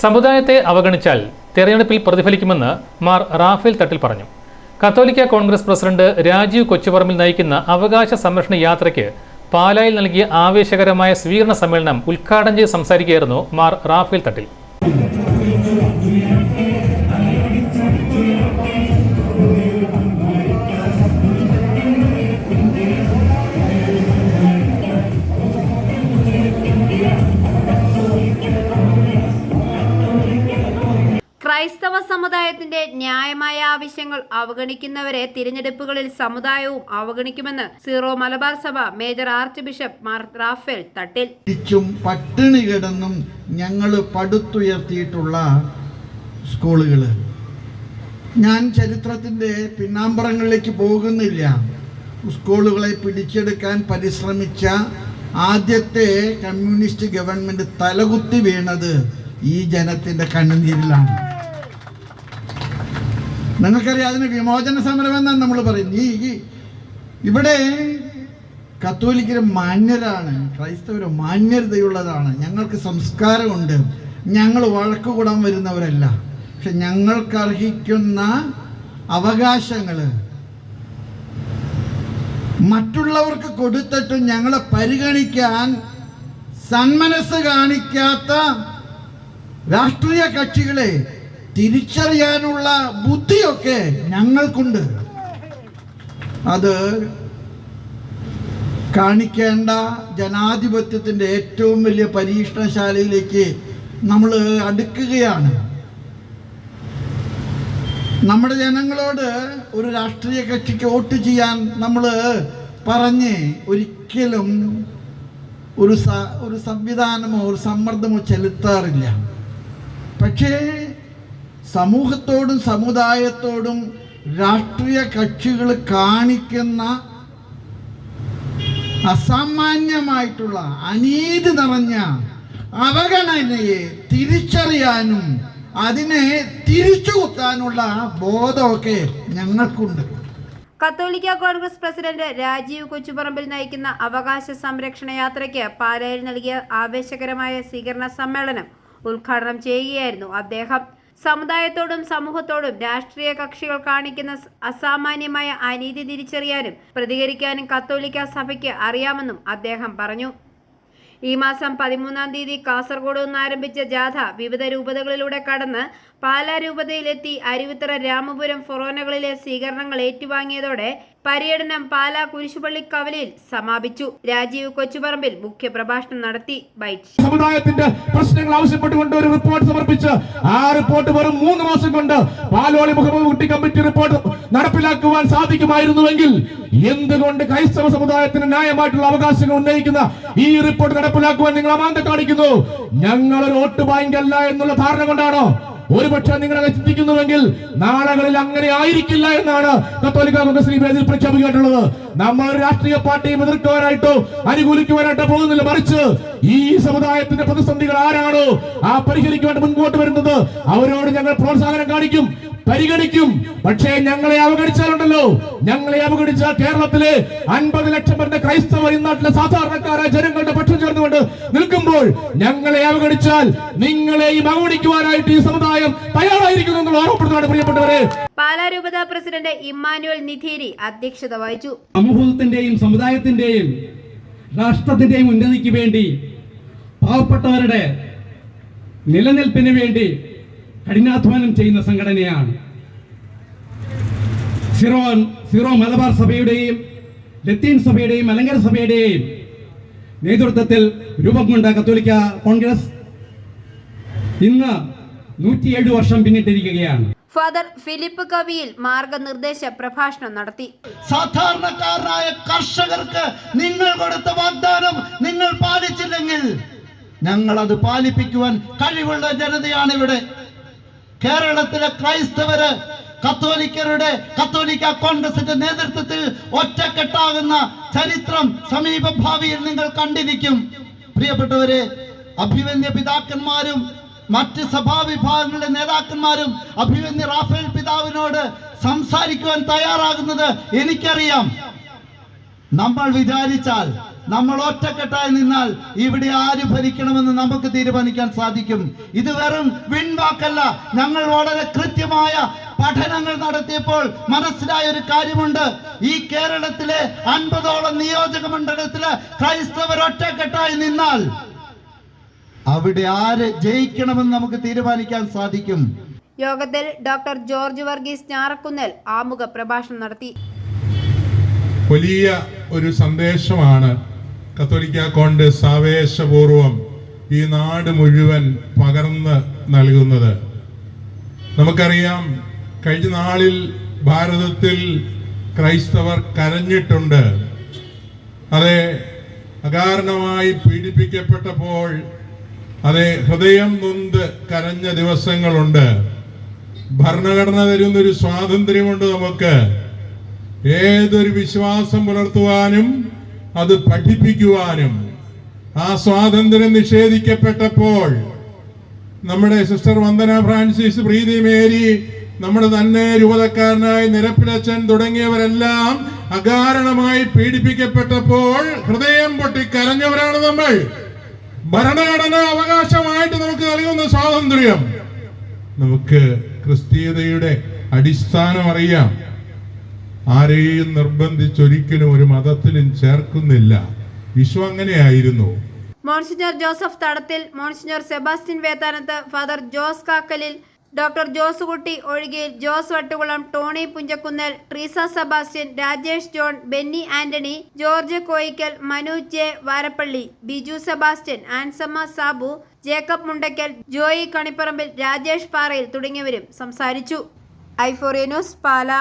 സമുദായത്തെ അവഗണിച്ചാൽ തെരഞ്ഞെടുപ്പിൽ പ്രതിഫലിക്കുമെന്ന് മാർ റാഫേൽ തട്ടിൽ പറഞ്ഞു. കത്തോലിക്ക കോൺഗ്രസ് പ്രസിഡന്റ് രാജീവ് കൊച്ചുപറമ്പിൽ നയിക്കുന്ന അവകാശ സംരക്ഷണ യാത്രയ്ക്ക് പാലായിൽ നൽകിയ ആവേശകരമായ സ്വീകരണ സമ്മേളനം ഉദ്ഘാടനം ചെയ്ത് സംസാരിക്കുകയായിരുന്നു മാർ റാഫേൽ തട്ടിൽ. ക്രൈസ്തവ സമുദായത്തിന്റെ ന്യായമായ ആവശ്യങ്ങൾ അവഗണിക്കുന്നവരെ തിരഞ്ഞെടുപ്പുകളിൽ സമുദായവും അവഗണിക്കുമെന്ന് സീറോ മലബാർ സഭ major archbishop Mar Raphael Thattil. പട്ടിണി കിടന്നും ഞങ്ങൾ പടുത്തുയർത്തിയിട്ടുള്ള സ്കൂളുകൾ, ഞാൻ ചരിത്രത്തിന്റെ പിന്നാമ്പറങ്ങളിലേക്ക് പോകുന്നില്ല. സ്കൂളുകളെ പിടിച്ചെടുക്കാൻ പരിശ്രമിച്ച ആദ്യത്തെ കമ്മ്യൂണിസ്റ്റ് ഗവൺമെന്റ് തലകുത്തി വീണത് ഈ ജനത്തിന്റെ കണ്ണുനീരിലാണ്. നിങ്ങൾക്കറിയാം, അതിന് വിമോചന സമരം എന്നാണ് നമ്മൾ പറയുന്നത്. ഇവിടെ കത്തോലിക്കര് മാന്യരാണ്, ക്രൈസ്തവര് മാന്യതയുള്ളതാണ്, ഞങ്ങൾക്ക് സംസ്കാരമുണ്ട്, ഞങ്ങൾ വഴക്ക് കൂടാൻ വരുന്നവരല്ല. പക്ഷെ ഞങ്ങൾക്ക് അർഹിക്കുന്ന അവകാശങ്ങൾ മറ്റുള്ളവർക്ക് കൊടുത്തിട്ടും ഞങ്ങളെ പരിഗണിക്കാൻ സന്മനസ് കാണിക്കാത്ത രാഷ്ട്രീയ കക്ഷികളെ തിരിച്ചറിയാനുള്ള ബുദ്ധിയൊക്കെ ഞങ്ങൾക്കുണ്ട്. അത് കാണിക്കേണ്ട ജനാധിപത്യത്തിന്റെ ഏറ്റവും വലിയ പരീക്ഷണശാലയിലേക്ക് നമ്മൾ അടുക്കുകയാണ്. നമ്മുടെ ജനങ്ങളോട് ഒരു രാഷ്ട്രീയ കക്ഷിക്ക് വോട്ട് ചെയ്യാൻ നമ്മൾ പറഞ്ഞ് ഒരിക്കലും ഒരു സംവിധാനമോ ഒരു സമ്മർദ്ദമോ ചെലുത്താറില്ല. പക്ഷേ സമൂഹത്തോടും സമുദായത്തോടും രാഷ്ട്രീയ കക്ഷികൾ കാണിക്കുന്ന അസാമാന്യമായിട്ടുള്ള അനീതി നിറഞ്ഞ അവഗണനയെ തിരിച്ചറിയാനും അതിനെ തിരിച്ചുകുത്താനുള്ള ബോധമൊക്കെ ഞങ്ങൾക്കുണ്ട്. കത്തോലിക്ക കോൺഗ്രസ് പ്രസിഡന്റ് രാജീവ് കൊച്ചുപറമ്പിൽ നയിക്കുന്ന അവകാശ സംരക്ഷണ യാത്രയ്ക്ക് പാലായിൽ നൽകിയ ആവേശകരമായ സ്വീകരണ സമ്മേളനം ഉദ്ഘാടനം ചെയ്യുകയായിരുന്നു അദ്ദേഹം. സമുദായത്തോടും സമൂഹത്തോടും രാഷ്ട്രീയ കക്ഷികൾ കാണിക്കുന്ന അസാമാന്യമായ അനീതി തിരിച്ചറിയാനും പ്രതികരിക്കാനും കത്തോലിക്ക സഭയ്ക്ക് അറിയാമെന്നും അദ്ദേഹം പറഞ്ഞു. ഈ മാസം 13-ാം തീയതി കാസർഗോഡ് നിന്ന് ആരംഭിച്ച ജാഥ വിവിധ രൂപതകളിലൂടെ കടന്ന് പാലാ രൂപതയിലെത്തി അരുവിത്തറ രാമപുരം ഫൊറോനകളിലെ സ്വീകരണങ്ങൾ ഏറ്റുവാങ്ങിയതോടെ പര്യടനം പാലാ കുരിശുപള്ളി കവലയിൽ സമാപിച്ചു. രാജീവ് കൊച്ചുപറമ്പിൽ മുഖ്യപ്രഭാഷണം നടത്തി. സമുദായത്തിന്റെ പ്രശ്നങ്ങൾ ആവശ്യപ്പെട്ടുകൊണ്ട് ഒരു റിപ്പോർട്ട് സമർപ്പിച്ച് ആ റിപ്പോർട്ട് വെറും 3 മാസം കൊണ്ട് പാലോളി മുഹമ്മദ് കുട്ടി കമ്മിറ്റി റിപ്പോർട്ട് നടപ്പിലാക്കുവാൻ സാധിക്കുമായിരുന്നുവെങ്കിൽ എന്തുകൊണ്ട് ക്രൈസ്തവ സമുദായത്തിന് ന്യായമായിട്ടുള്ള അവകാശങ്ങൾ ഉന്നയിക്കുന്ന ഈ റിപ്പോർട്ട് നടപ്പിലാക്കുവാൻ നിങ്ങൾ അമാന്തം കാണിക്കുന്നു? ഞങ്ങളൊരു വോട്ട് ബാങ്ക് അല്ല എന്നുള്ള ധാരണ കൊണ്ടാണോ? ഒരുപക്ഷെ നിങ്ങളെ ചിന്തിക്കുന്നുവെങ്കിൽ നാളുകളിൽ അങ്ങനെ ആയിരിക്കില്ല എന്നാണ് കത്തോലിക്ക കോൺഗ്രസ് വേദിയിൽ പ്രഖ്യാപിക്കാനുള്ളത്. നമ്മൾ രാഷ്ട്രീയ പാർട്ടിയെ എതിർക്കുവാനായിട്ടോ അനുകൂലിക്കുവാനായിട്ടോ പോകുന്നില്ല, മറിച്ച് ഈ സമുദായത്തിന്റെ പ്രതിസന്ധികൾ ആരാണോ ആ പരിഹരിക്കുവാൻ മുൻപോട്ട് വരുന്നത് അവരോട് ഞങ്ങൾ പ്രോത്സാഹനം കാണിക്കും, പരിഗണിക്കും. പക്ഷേ ഞങ്ങളെ അവഗണിച്ചാലുണ്ടല്ലോ, ഞങ്ങളെ അവഗണിച്ചാൽ കേരളത്തിലെ 50 ലക്ഷം വരുന്ന ക്രൈസ്തവർ ഈ നാട്ടിലെ സാധാരണക്കാരായ ജനങ്ങളുടെ പക്ഷം ചേർന്നുകൊണ്ട് നിൽക്കുമ്പോൾ ഞങ്ങളെ അവഗണിച്ചാൽ നിങ്ങളെയും അവഗണിക്കുവാനായിട്ട് ഈ സമുദായം തയ്യാറായിരിക്കുന്നു എന്ന് ഓർമ്മപ്പെടുത്തുകയാണ് പ്രിയപ്പെട്ടവരെ. പാലാ രൂപത പ്രസിഡന്റ് ഇമ്മാനുവൽ നിധേരി അധ്യക്ഷത വഹിച്ചു. സമൂഹത്തിന്റെയും സമുദായത്തിന്റെയും രാഷ്ട്രത്തിന്റെയും ഉന്നതിക്ക് വേണ്ടി പാവപ്പെട്ടവരുടെ നിലനിൽപ്പിന് വേണ്ടി കഠിനാധ്വാനം ചെയ്യുന്ന സംഘടനയാണ് സീറോ മലബാർ സഭയുടെയും ലത്തീൻ സഭയുടെയും മലങ്കര സഭയുടെയും നേതൃത്വത്തിൽ രൂപം കൊണ്ട കത്തോലിക്ക കോൺഗ്രസ് ഇന്ന് 107 വർഷം പിന്നിട്ടിരിക്കുകയാണ്. ഫാദർ ഫിലിപ്പ് കവിയിൽ മാർഗനിർദ്ദേശ പ്രഭാഷണം നടത്തി. സാധാരണക്കാരനായ കർഷകർക്ക് നിങ്ങൾ കൊടുത്ത വാഗ്ദാനം നിങ്ങൾ പാലിച്ചില്ലെങ്കിൽ ഞങ്ങൾ അത് പാലിപ്പിക്കുവാൻ കഴിവുള്ള ജനതയാണ് ഇവിടെ. കേരളത്തിലെ ക്രൈസ്തവര് കത്തോലിക്ക കോൺഗ്രസിന്റെ നേതൃത്വത്തിൽ ഒറ്റക്കെട്ടാകുന്ന ചരിത്രം സമീപ ഭാവിയിൽ നിങ്ങൾ കണ്ടിരിക്കും. പ്രിയപ്പെട്ടവരെ, അഭിവന്യ പിതാക്കന്മാരും മറ്റ് സഭാവിഭാഗങ്ങളുടെ നേതാക്കന്മാരും അഭിവന്യ റാഫേൽ പിതാവിനോട് സംസാരിക്കുവാൻ തയ്യാറാകുന്നത് എനിക്കറിയാം. നമ്മൾ വിചാരിച്ചാൽ നമ്മൾ ഒറ്റക്കെട്ടായി നിന്നാൽ ഇവിടെ ആര് ഭരിക്കണമെന്ന് നമുക്ക് തീരുമാനിക്കാൻ സാധിക്കും. ഇത് വെറും വിൺവാക്കല്ല. ഞങ്ങൾ വളരെ കൃത്യമായ പഠനങ്ങൾ നടത്തിയപ്പോൾ മനസ്സിലായ ഒരു കാര്യമുണ്ട്. ഈ കേരളത്തിലെ 50ഓളം നിയോജക മണ്ഡലത്തില് ക്രൈസ്തവർ ഒറ്റക്കെട്ടായി നിന്നാൽ അവിടെ ആര് ജയിക്കണമെന്ന് നമുക്ക് തീരുമാനിക്കാൻ സാധിക്കും. യോഗത്തിൽ ഡോക്ടർ ജോർജ് വർഗീസ് ഞാറക്കുന്നേൽ ആമുഖ പ്രഭാഷണം നടത്തി. വലിയ ഒരു സന്ദേശമാണ് കത്തോലിക്ക കോൺഗ്രസ് ആവേശപൂർവം ഈ നാട് മുഴുവൻ പകർന്ന് നൽകുന്നത്. നമുക്കറിയാം, കഴിഞ്ഞ നാളിൽ ഭാരതത്തിൽ ക്രൈസ്തവർ കരഞ്ഞിട്ടുണ്ട്. അതെ, അകാരണമായി പീഡിപ്പിക്കപ്പെട്ടപ്പോൾ അതെ ഹൃദയം നൊന്ത് കരഞ്ഞ ദിവസങ്ങളുണ്ട്. ഭരണഘടന തരുന്നൊരു സ്വാതന്ത്ര്യമുണ്ട് നമുക്ക്. ഏതൊരു വിശ്വാസം പുലർത്തുവാനും അത് പഠിപ്പിക്കുവാനും. ആ സ്വാതന്ത്ര്യം നിഷേധിക്കപ്പെട്ടപ്പോൾ നമ്മുടെ സിസ്റ്റർ വന്ദന ഫ്രാൻസിസ്, പ്രീതി മേരി, നമ്മുടെ തന്നെ രൂപതക്കാരനായ നിരപ്പിലച്ചൻ തുടങ്ങിയവരെല്ലാം അകാരണമായി പീഡിപ്പിക്കപ്പെട്ടപ്പോൾ ഹൃദയം പൊട്ടി കരഞ്ഞവരാണ് നമ്മൾ. ഭരണഘടന അവകാശമായിട്ട് നമുക്ക് നൽകുന്ന സ്വാതന്ത്ര്യം, നമുക്ക് ക്രിസ്തീയതയുടെ അടിസ്ഥാനം അറിയാം. ആരെയും നിർബന്ധിച്ചൊരിക്കലും ഒരു മതത്തിലും ചേർക്കുന്നില്ല. വിശ്വം അങ്ങനെയായിരുന്നു. Monsignor Joseph Thadathil, monsignor Sebastian Vethanath, father Jose Kakkalil, doctor Josekutty Ozhikayil, Jose Vattukulam, Tony Punchakunnel, Treesa Sebastian, Rajesh John, Benny Antony, George Koikkal, Manu J Varappally, Biju Sebastian, Ansamma Sabu, Jacob Mundackal, Joy Kaniparampil, Rajesh Parayil തുടങ്ങിയവരും സംസാരിച്ചു. ഐഫോറിയ ന്യൂസ്, പാല.